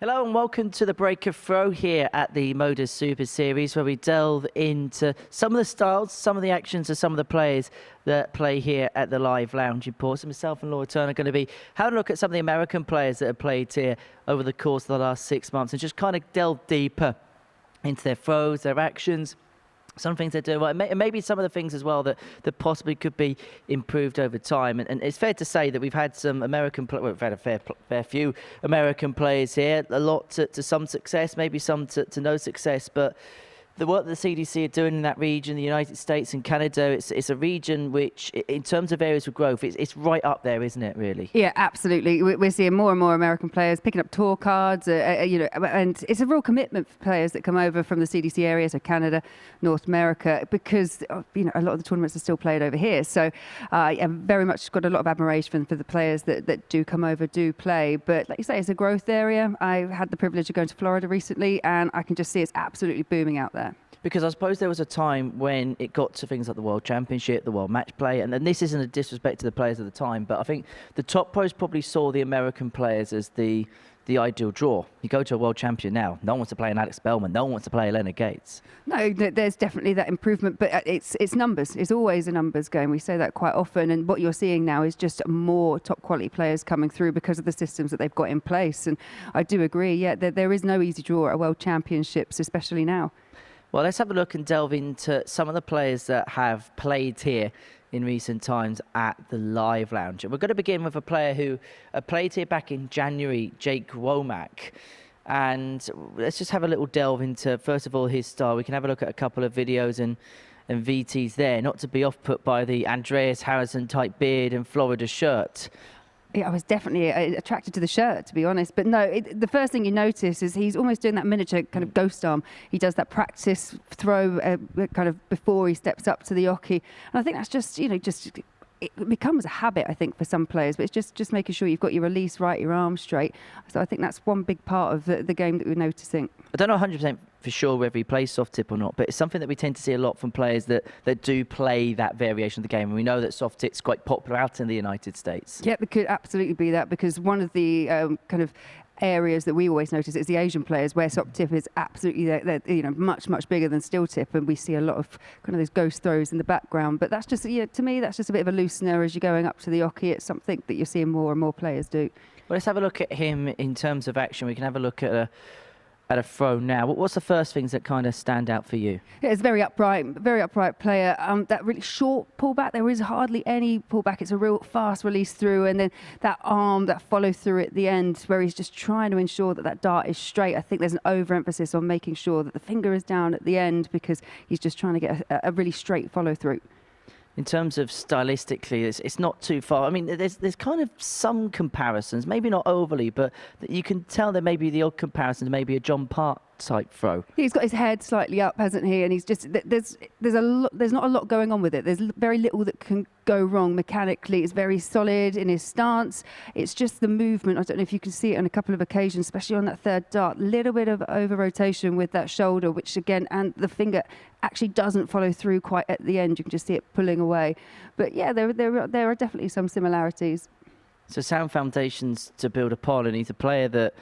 Hello and welcome to the Break of Throw here at the MODUS Super Series, where we delve into some of the styles, some of the actions of some of the players that play here at the live lounge in Portsmouth. Myself and Laura Turner are going to be having a look at some of the American players that have played here over the course of the last 6 months and just kind of delve deeper into their throws, their actions, some things they're doing well, and maybe some of the things as well that possibly could be improved over time. And it's fair to say that we've had some American players, well, we've had a fair few American players here, a lot to some success, maybe some to no success, but the work that the CDC are doing in that region, the United States and Canada, it's a region which, in terms of areas of growth, it's right up there, isn't it, really? Yeah, absolutely. We're seeing more and more American players picking up tour cards, and it's a real commitment for players that come over from the CDC area, so Canada, North America, because, a lot of the tournaments are still played over here. So yeah, very much got a lot of admiration for the players that do come over, do play. But like you say, it's a growth area. I had the privilege of going to Florida recently, and I can just see it's absolutely booming out there. Because I suppose there was a time when it got to things like the World Championship, the World Match Play, and then this isn't a disrespect to the players at the time, but I think the top pros probably saw the American players as the ideal draw. You go to a World Champion now, no one wants to play an Alex Bellman, no one wants to play a Leonard Gates. No, there's definitely that improvement, but it's numbers. It's always a numbers game. We say that quite often, and what you're seeing now is just more top quality players coming through because of the systems that they've got in place. And I do agree, yeah, there is no easy draw at World Championships, especially now. Well, let's have a look and delve into some of the players that have played here in recent times at the Live Lounge. And we're going to begin with a player who played here back in January, Jake Womack. And let's just have a little delve into, first of all, his style. We can have a look at a couple of videos and VTs there, not to be off-put by the Andreas Harrison type beard and Florida shirt. Yeah, I was definitely attracted to the shirt, to be honest. But no, the first thing you notice is he's almost doing that miniature kind of ghost arm. He does that practice throw kind of before he steps up to the oki. And I think that's just, it becomes a habit, I think, for some players. But it's just making sure you've got your release right, your arm straight. So I think that's one big part of the game that we're noticing. I don't know 100% for sure whether he plays soft tip or not, but it's something that we tend to see a lot from players that do play that variation of the game. And we know that soft tip's quite popular out in the United States. Yeah, it could absolutely be that, because one of the kind of areas that we always notice is the Asian players, where soft tip is absolutely they're much bigger than still tip, and we see a lot of kind of those ghost throws in the background. But that's just, to me, that's just a bit of a loosener as you're going up to the oki. It's something that you're seeing more and more players do. Well, let's have a look at him in terms of action. We can have a look at a throw now. What's the first things that kind of stand out for you? Yeah, it's very upright player. That really short pullback, there is hardly any pullback. It's a real fast release through, and then that arm, that follow through at the end, where he's just trying to ensure that dart is straight. I think there's an overemphasis on making sure that the finger is down at the end, because he's just trying to get a really straight follow through. In terms of stylistically, it's not too far. I mean, there's kind of some comparisons, maybe not overly, but you can tell there may be the odd comparison to maybe a John Part type throw. He's got his head slightly up, hasn't he? And he's just there's not a lot going on with it. There's very little that can go wrong mechanically. It's very solid in his stance. It's just the movement. I don't know if you can see it on a couple of occasions, especially on that third dart. Little bit of over rotation with that shoulder, which again, and the finger actually doesn't follow through quite at the end. You can just see it pulling away. But yeah, there are definitely some similarities. So sound foundations to build upon, and he's a player that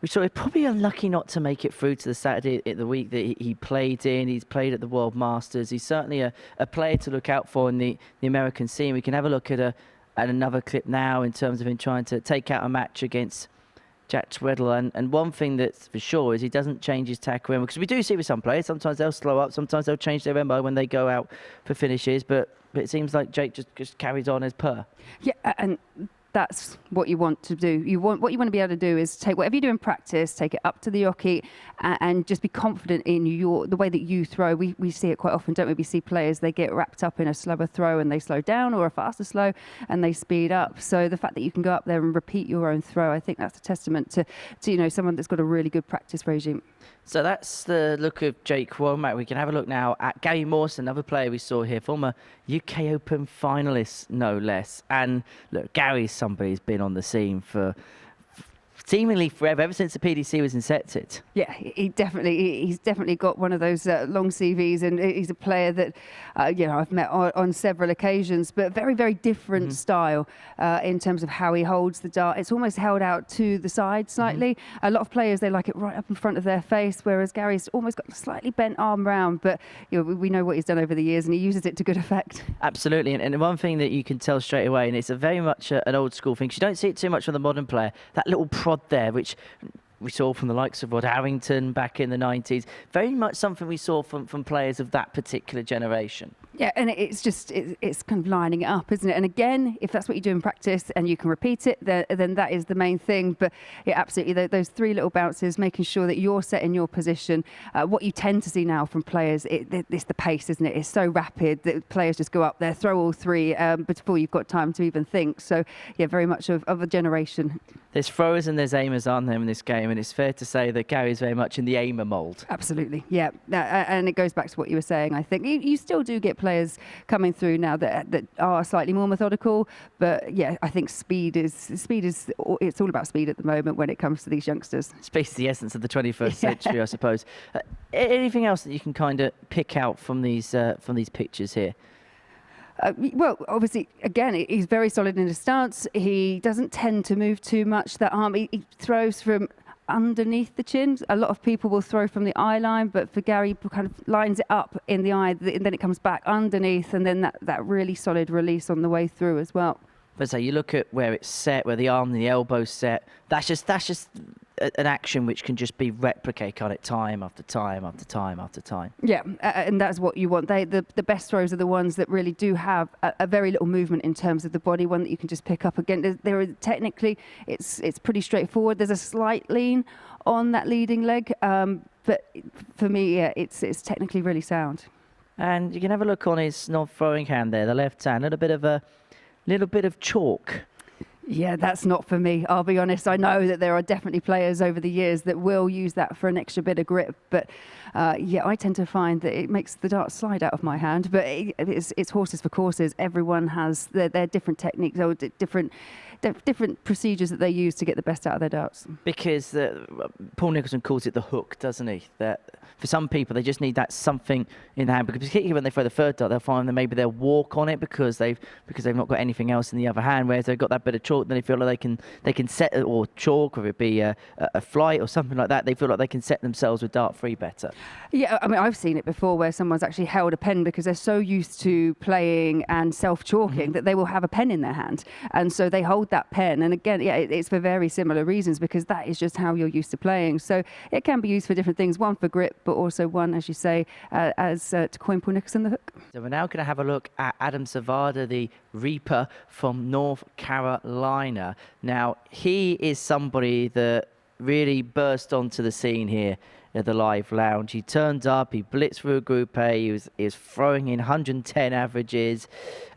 we saw probably unlucky not to make it through to the Saturday at the week that he played in. He's played at the World Masters. He's certainly a player to look out for in the American scene. We can have a look at another clip now in terms of him trying to take out a match against Jack Tweddle. And one thing that's for sure is he doesn't change his tackle, because we do see with some players, sometimes they'll slow up, sometimes they'll change their MO when they go out for finishes, but it seems like Jake just carries on as per. Yeah, and that's what you want to do. What you want to be able to do is take whatever you do in practice, take it up to the oki, and just be confident in the way that you throw. We see it quite often, don't we? We see players, they get wrapped up in a slower throw and they slow down, or a faster slow and they speed up. So the fact that you can go up there and repeat your own throw, I think that's a testament to someone that's got a really good practice regime. So that's the look of Jake Womack. We can have a look now at Gary Mawson, another player we saw here, former UK Open finalist, no less. And look, Gary's somebody who's been on the scene for seemingly forever, ever since the PDC was incepted. Yeah, he's definitely got one of those long CVs, and he's a player that I've met on several occasions, but very, very different style in terms of how he holds the dart. It's almost held out to the side slightly. A lot of players, they like it right up in front of their face, whereas Gary's almost got a slightly bent arm round, but we know what he's done over the years, and he uses it to good effect. Absolutely, and one thing that you can tell straight away, and it's a very much an old school thing, 'cause you don't see it too much from the modern player, that little prod there, which we saw from the likes of Rod Harrington back in the 90s, very much something we saw from players of that particular generation. Yeah, and it's kind of lining it up, isn't it? And again, if that's what you do in practice and you can repeat it, then that is the main thing. But yeah, absolutely, those three little bounces, making sure that you're set in your position. What you tend to see now from players, it's the pace, isn't it? It's so rapid that players just go up there, throw all three before you've got time to even think. So yeah, very much of a generation. There's throwers and there's aimers, aren't there, in this game? And it's fair to say that Gary's very much in the aimer mould. Absolutely, yeah. And it goes back to what you were saying, I think. You still do get players coming through now that are slightly more methodical, but yeah, I think speed is it's all about speed at the moment when it comes to these youngsters. Space is the essence of the 21st century, I suppose. Anything else that you can kind of pick out from these pictures here? Well, obviously, again, he's very solid in his stance. He doesn't tend to move too much. That arm, he throws from underneath the chin. A lot of people will throw from the eye line, but for Gary, he kind of lines it up in the eye, and then it comes back underneath, and then that really solid release on the way through as well. But so you look at where it's set, where the arm and the elbow's set. That's just an action which can just be replicated on it time after time after time after time. Yeah, and that's what you want. The best throws are the ones that really do have a very little movement in terms of the body, one that you can just pick up again. Technically, it's pretty straightforward. There's a slight lean on that leading leg, but for me, yeah, it's technically really sound. And you can have a look on his non-throwing hand there, the left hand, a little bit of chalk. Yeah, that's not for me, I'll be honest. I know that there are definitely players over the years that will use that for an extra bit of grip, but yeah, I tend to find that it makes the dart slide out of my hand, but it's horses for courses. Everyone has their different techniques or different procedures that they use to get the best out of their darts. Because Paul Nicholson calls it the hook, doesn't he? That for some people, they just need that something in the hand, because particularly when they throw the third dart, they'll find that maybe they'll walk on it because they've not got anything else in the other hand, whereas they've got that bit of chalk, then they feel like they can set it, or chalk, or it be a flight or something like that, they feel like they can set themselves with dart free better. Yeah, I mean, I've seen it before where someone's actually held a pen because they're so used to playing and self-chalking that they will have a pen in their hand, and so they hold that pen, and again, yeah, it's for very similar reasons, because that is just how you're used to playing. So it can be used for different things, one for grip, but also one, as you say, to coin Paul Nicholson, the hook. So we're now going to have a look at Adam Sevada, the Reaper from North Carolina. Now, he is somebody that really burst onto the scene here at the Live Lounge. He turned up, he blitzed through a Group A, he was throwing in 110 averages,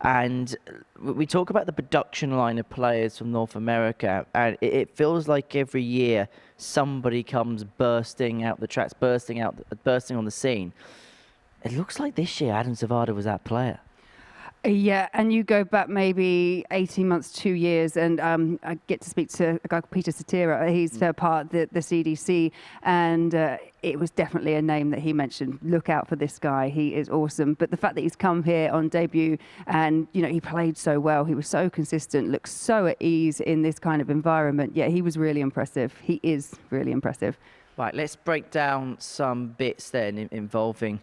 and we talk about the production line of players from North America, and it feels like every year somebody comes bursting out the tracks, bursting on the scene. It looks like this year Adam Sevada was that player. Yeah, and you go back maybe 18 months, 2 years, and I get to speak to a guy called Peter Satira. He's part of the CDC, and it was definitely a name that he mentioned. Look out for this guy. He is awesome. But the fact that he's come here on debut and, he played so well, he was so consistent, looked so at ease in this kind of environment. Yeah, he was really impressive. He is really impressive. Right, let's break down some bits then involving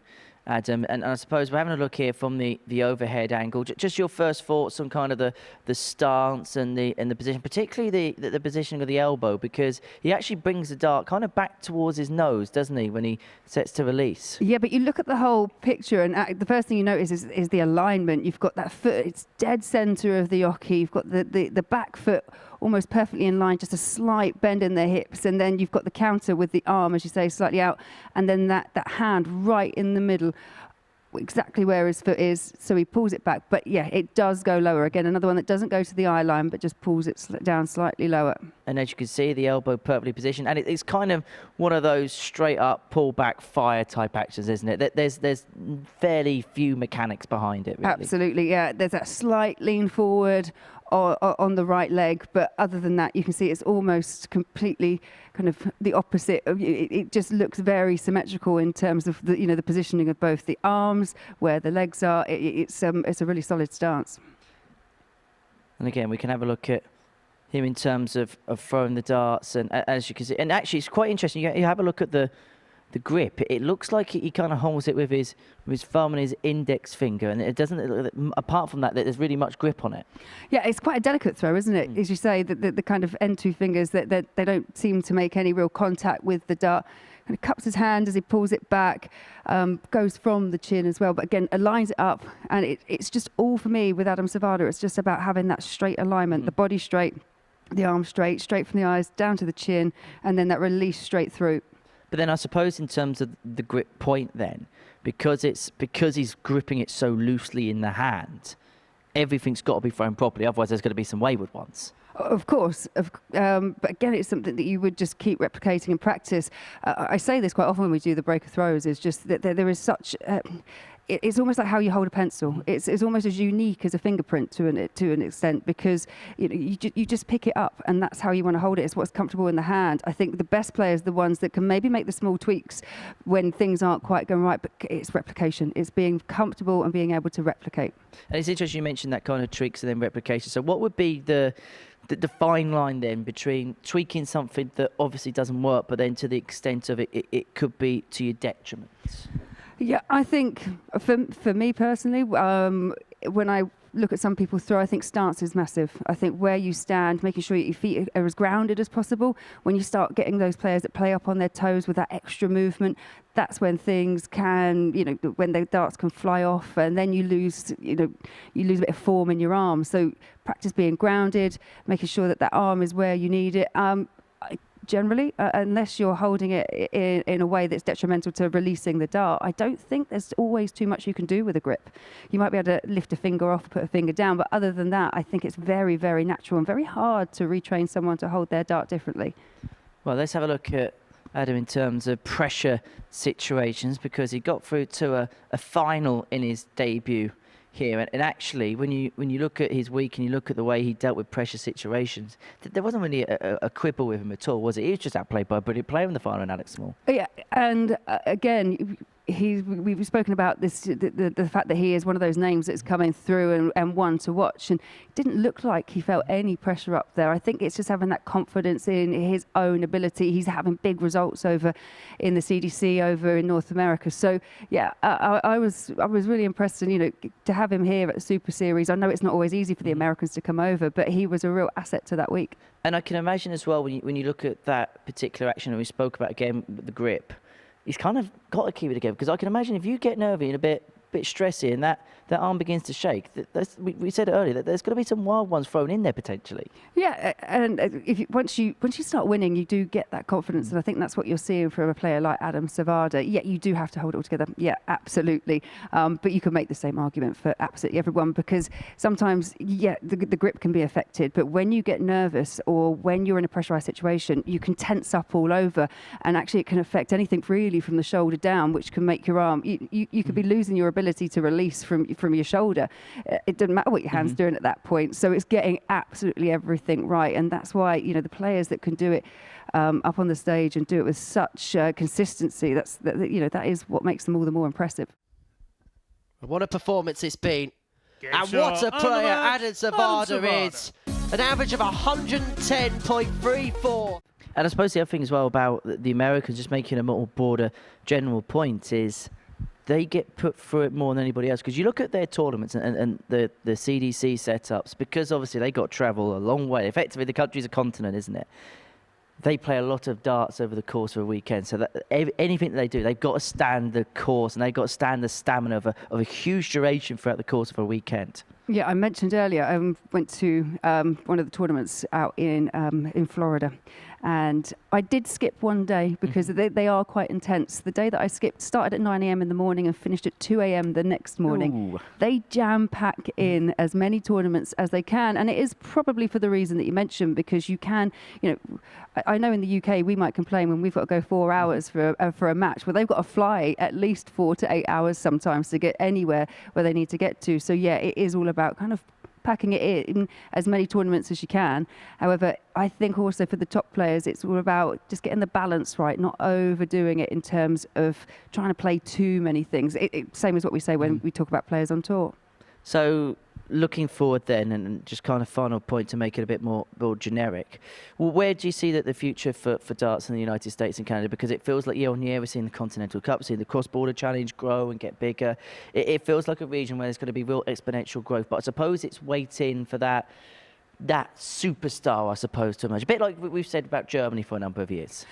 Adam, and I suppose we're having a look here from the overhead angle. Just your first thoughts on kind of the stance and the position, particularly the positioning of the elbow, because he actually brings the dart kind of back towards his nose, doesn't he, when he sets to release? Yeah, but you look at the whole picture, and the first thing you notice is the alignment. You've got that foot; it's dead centre of the oche. You've got the back foot almost perfectly in line, just a slight bend in the hips, and then you've got the counter with the arm, as you say, slightly out, and then that hand right in the middle, exactly where his foot is, so he pulls it back. But yeah, it does go lower. Again, another one that doesn't go to the eye line, but just pulls it down slightly lower. And as you can see, the elbow perfectly positioned, and it's kind of one of those straight up pull back fire type actions, isn't it? There's fairly few mechanics behind it, really. Absolutely, yeah. There's that slight lean forward on the right leg. But other than that, you can see it's almost completely kind of the opposite. It just looks very symmetrical in terms of the positioning of both the arms, where the legs are. It's a really solid stance. And again, we can have a look at him in terms of throwing the darts, and as you can see, and actually it's quite interesting. You have a look at the grip. It looks like he kind of holds it with his thumb and his index finger, and it doesn't. Apart from that, there's really much grip on it. Yeah, it's quite a delicate throw, isn't it? As you say, the kind of end two fingers that they don't seem to make any real contact with the dart. Kind of cups his hand as he pulls it back, goes from the chin as well. But again, aligns it up, and it's just all for me with Adam Sevada. It's just about having that straight alignment, the body straight, the arm straight from the eyes down to the chin, and then that release straight through. But then I suppose in terms of the grip point, then because he's gripping it so loosely in the hand, everything's got to be thrown properly. Otherwise, there's going to be some wayward ones. Of course, but again, it's something that you would just keep replicating in practice. I say this quite often when we do the breaker throws, is just that there is such... it's almost like how you hold a pencil. It's almost as unique as a fingerprint to an extent, because you just pick it up, and that's how you want to hold it. It's what's comfortable in the hand. I think the best players are the ones that can maybe make the small tweaks when things aren't quite going right, but it's replication. It's being comfortable and being able to replicate. And it's interesting you mentioned that kind of tweaks and then replication. So what would be the fine line then between tweaking something that obviously doesn't work, but then to the extent of it could be to your detriment? Yeah, I think for me personally, when I look at some people throw, I think stance is massive. I think where you stand, making sure your feet are as grounded as possible. When you start getting those players that play up on their toes with that extra movement, that's when things can, when the darts can fly off, and then you lose a bit of form in your arm. So practice being grounded, making sure that arm is where you need it. Generally, unless you're holding it in a way that's detrimental to releasing the dart, I don't think there's always too much you can do with a grip. You might be able to lift a finger off, put a finger down, but other than that, I think it's very, very natural and very hard to retrain someone to hold their dart differently. Well, let's have a look at Adam in terms of pressure situations, because he got through to a final in his debut here, and actually when you look at his week and you look at the way he dealt with pressure situations, there wasn't really a quibble with him at all, was it? He was just outplayed by a brilliant player in the final, Alex Small. Yeah, and again, we've spoken about this, the fact that he is one of those names that's coming through and one to watch, and it didn't look like he felt any pressure up there. I think it's just having that confidence in his own ability. He's having big results over in the CDC over in North America. So yeah, I was really impressed, and to have him here at the Super Series. I know it's not always easy for the Americans to come over, but he was a real asset to that week. And I can imagine as well when you look at that particular action, and we spoke about again the grip, he's kind of got to keep it together, because I can imagine if you get nervy and a bit stressy and that arm begins to shake, we said it earlier, that there's going to be some wild ones thrown in there potentially. Yeah, and once you start winning, you do get that confidence, and I think that's what you're seeing from a player like Adam Sevada. Yeah, you do have to hold it all together. Yeah, absolutely. But you can make the same argument for absolutely everyone, because sometimes, yeah, the grip can be affected, but when you get nervous or when you're in a pressurized situation, you can tense up all over, and actually it can affect anything really from the shoulder down, which can make your arm, you could be losing your ability to release from your shoulder. It doesn't matter what your hand's doing at that point. So it's getting absolutely everything right, and that's why the players that can do it up on the stage and do it with such consistency, that is what makes them all the more impressive. What a performance it's been, and what a player Adam Sevada is. An average of 110.34. And I suppose the other thing as well about the Americans, just making a more broader general point, is they get put through it more than anybody else. Because you look at their tournaments and the CDC setups, because obviously they got to travel a long way. Effectively, the country's a continent, isn't it? They play a lot of darts over the course of a weekend. So that anything that they do, they've got to stand the course, and they've got to stand the stamina of a huge duration throughout the course of a weekend. Yeah, I mentioned earlier, I went to one of the tournaments out in Florida, and I did skip one day because they are quite intense. The day that I skipped started at 9 a.m. in the morning and finished at 2 a.m. the next morning. Ooh. They jam-pack in as many tournaments as they can, and it is probably for the reason that you mentioned, because you can, I know in the UK we might complain when we've got to go 4 hours for a match, but they've got to fly at least 4 to 8 hours sometimes to get anywhere where they need to get to. So yeah, it is all about kind of packing it in as many tournaments as you can. However, I think also for the top players, it's all about just getting the balance right, not overdoing it in terms of trying to play too many things. Same as what we say when we talk about players on tour. So looking forward then, and just kind of final point to make it a bit more generic, well, where do you see that the future for darts in the United States and Canada? Because it feels like year on year we're seeing the Continental Cup, seeing the cross-border challenge grow and get bigger. It feels like a region where there's going to be real exponential growth, but I suppose it's waiting for that superstar, I suppose, to emerge. A bit like we've said about Germany for a number of years.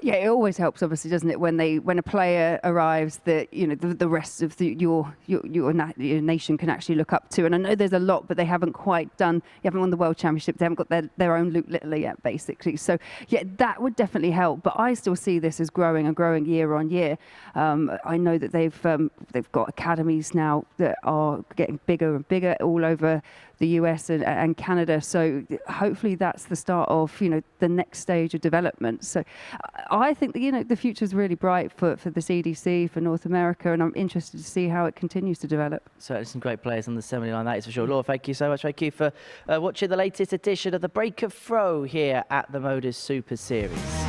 Yeah, it always helps, obviously, doesn't it, when a player arrives that the rest of your nation can actually look up to. And I know there's a lot, but they haven't quite done. You haven't won the World Championship. They haven't got their own Luke Little yet, basically. So yeah, that would definitely help. But I still see this as growing and growing year on year. I know that they've got academies now that are getting bigger and bigger all over the US and Canada. So hopefully that's the start of the next stage of development. So I think that the future is really bright for the CDC, for North America, and I'm interested to see how it continues to develop. Certainly some great players on the semi line, that is for sure. Laura, thank you so much. Thank you for watching the latest edition of the Break of Throw here at the MODUS Super Series.